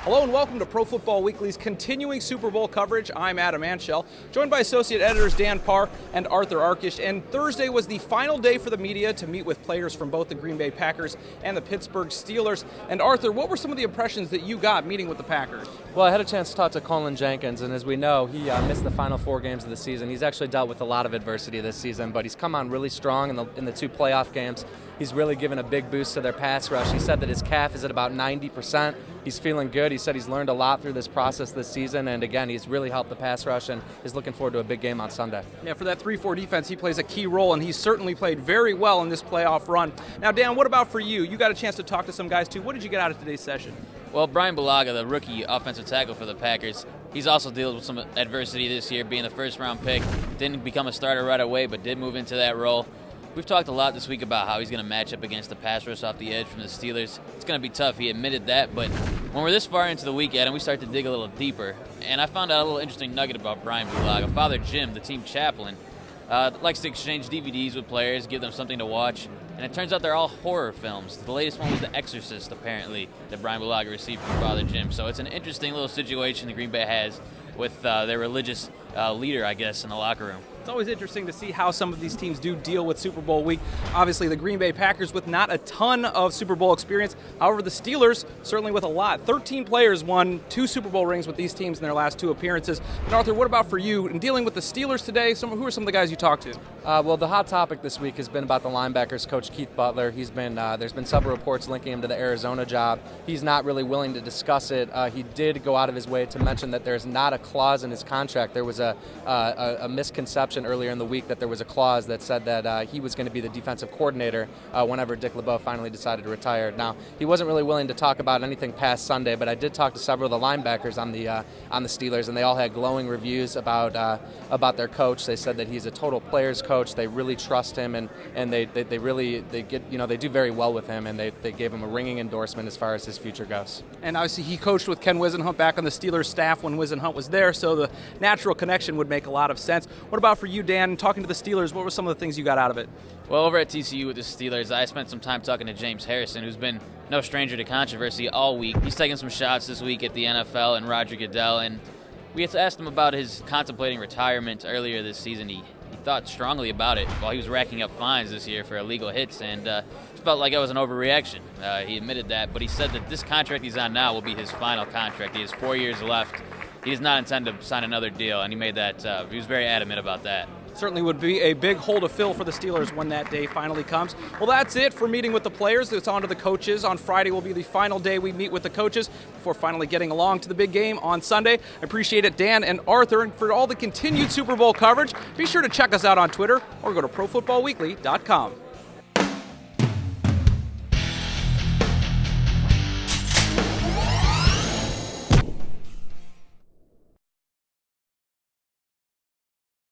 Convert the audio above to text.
Hello and welcome to Pro Football Weekly's continuing Super Bowl coverage. I'm Adam Anschel, joined by Associate Editors Dan Parr and Arthur Arkish. And Thursday was the final day for the media to meet with players from both the Green Bay Packers and the Pittsburgh Steelers. And Arthur, what were some of the impressions that you got meeting with the Packers? Well, I had a chance to talk to Colin Jenkins, and as we know, he missed the final 4 games of the season. He's actually dealt with a lot of adversity this season, but he's come on really strong in the 2 playoff games. He's really given a big boost to their pass rush. He said that his calf is at about 90%. He's feeling good. He said he's learned a lot through this process this season, and again, he's really helped the pass rush and is looking forward to a big game on Sunday. Yeah, for that 3-4 defense, he plays a key role, and he's certainly played very well in this playoff run. Now, Dan, what about for you? You got a chance to talk to some guys, too. What did you get out of today's session? Well, Brian Bulaga, the rookie offensive tackle for the Packers, he's also dealt with some adversity this year, being the first-round pick. Didn't become a starter right away, but did move into that role. We've talked a lot this week about how he's going to match up against the pass rush off the edge from the Steelers. It's going to be tough. He admitted that, but when we're this far into the week, Adam, we start to dig a little deeper. And I found out a little interesting nugget about Brian Bulaga. Father Jim, the team chaplain, likes to exchange DVDs with players, give them something to watch. And it turns out they're all horror films. The latest one was The Exorcist, apparently, that Brian Bulaga received from Father Jim. So it's an interesting little situation the Green Bay has with their religious leader, I guess, in the locker room. It's always interesting to see how some of these teams do deal with Super Bowl week. Obviously, the Green Bay Packers with not a ton of Super Bowl experience. However, the Steelers certainly with a lot. 13 players won 2 Super Bowl rings with these teams in their last 2 appearances. And Arthur, what about for you in dealing with the Steelers today? Who are some of the guys you talked to? Well, the hot topic this week has been about the linebackers coach Keith Butler. There's been several reports linking him to the Arizona job. He's not really willing to discuss it. He did go out of his way to mention that there's not a clause in his contract. There was a misconception earlier in the week that there was a clause that said that he was going to be the defensive coordinator whenever Dick LeBeau finally decided to retire. Now, he wasn't really willing to talk about anything past Sunday, but I did talk to several of the linebackers on the Steelers, and they all had glowing reviews about their coach. They said that he's a total players coach. They really trust him, and they do very well with him, and they gave him a ringing endorsement as far as his future goes. And obviously, he coached with Ken Wisenhunt back on the Steelers staff when Wisenhunt was there, so the natural connection would make a lot of sense. What about for you, Dan? Talking to the Steelers, what were some of the things you got out of it? Well, over at TCU with the Steelers, I spent some time talking to James Harrison, who's been no stranger to controversy all week. He's taken some shots this week at the NFL and Roger Goodell, and we had asked him about his contemplating retirement earlier this season. He thought strongly about it while he was racking up fines this year for illegal hits, and felt like it was an overreaction. He admitted that, but he said that this contract he's on now will be his final contract. He has 4 years left. He does not intend to sign another deal, and he made that. He was very adamant about that. Certainly would be a big hole to fill for the Steelers when that day finally comes. Well, that's it for meeting with the players. It's on to the coaches. On Friday will be the final day we meet with the coaches before finally getting along to the big game on Sunday. I appreciate it, Dan and Arthur. And for all the continued Super Bowl coverage, be sure to check us out on Twitter or go to ProFootballWeekly.com.